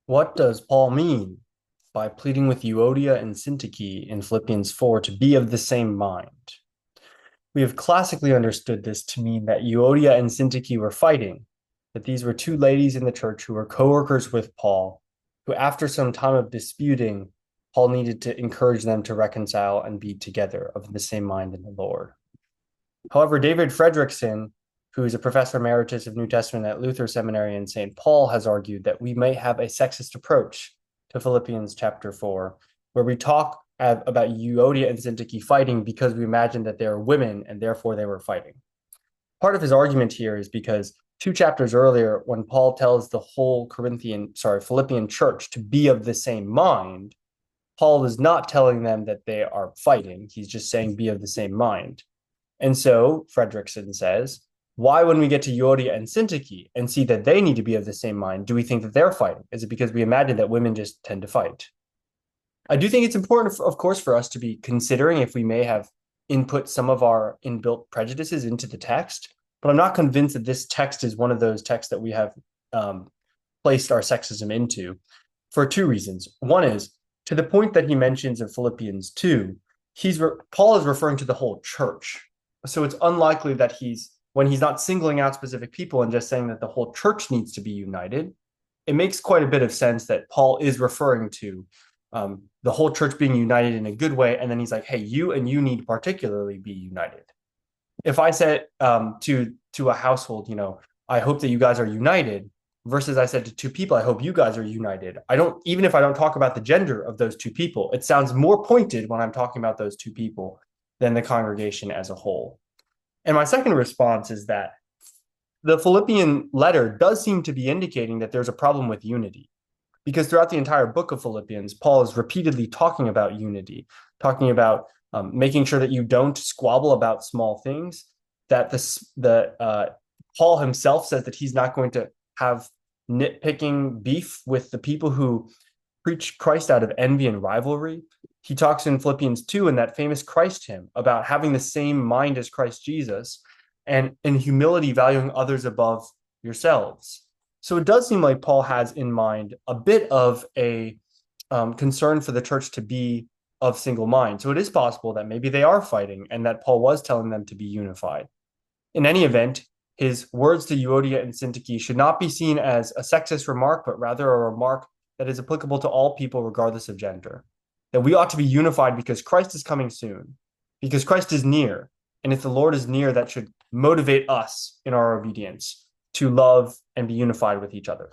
What does Paul mean by pleading with Euodia and Syntyche in Philippians 4 to be of the same mind? We have classically understood this to mean that Euodia and Syntyche were fighting, that these were two ladies in the church who were co-workers with Paul, who after some time of disputing, Paul needed to encourage them to reconcile and be together of the same mind in the Lord. However, David Fredrickson, who is a professor emeritus of New Testament at Luther Seminary in St. Paul, has argued that we may have a sexist approach to Philippians chapter 4, where we talk about Euodia and Syntyche fighting because we imagine that they are women and therefore they were fighting. Part of his argument here is because two chapters earlier, when Paul tells the whole Philippian church to be of the same mind, Paul is not telling them that they are fighting. He's just saying be of the same mind. And so Fredrickson says, why, when we get to Euodia and Syntyche and see that they need to be of the same mind, do we think that they're fighting? Is it because we imagine that women just tend to fight? I do think it's important, of course, for us to be considering if we may have input some of our inbuilt prejudices into the text, but I'm not convinced that this text is one of those texts that we have placed our sexism into for two reasons. One is, to the point that he mentions in Philippians 2, Paul is referring to the whole church. So it's unlikely that when he's not singling out specific people and just saying that the whole church needs to be united, it makes quite a bit of sense that Paul is referring to the whole church being united in a good way. And then he's like, hey, you and you need to particularly be united. If I said to a household, I hope that you guys are united, versus I said to two people, I hope you guys are united. Even if I don't talk about the gender of those two people, it sounds more pointed when I'm talking about those two people than the congregation as a whole. And my second response is that the Philippian letter does seem to be indicating that there's a problem with unity, because throughout the entire book of Philippians, Paul is repeatedly talking about unity, talking about making sure that you don't squabble about small things, that Paul himself says that he's not going to have nitpicking beef with the people who preach Christ out of envy and rivalry. He talks in Philippians 2 in that famous Christ hymn about having the same mind as Christ Jesus and in humility valuing others above yourselves. So it does seem like Paul has in mind a bit of a concern for the church to be of single mind. So it is possible that maybe they are fighting and that Paul was telling them to be unified. In any event, his words to Euodia and Syntyche should not be seen as a sexist remark, but rather a remark that is applicable to all people regardless of gender. That we ought to be unified because Christ is coming soon, because Christ is near. And if the Lord is near, that should motivate us in our obedience to love and be unified with each other.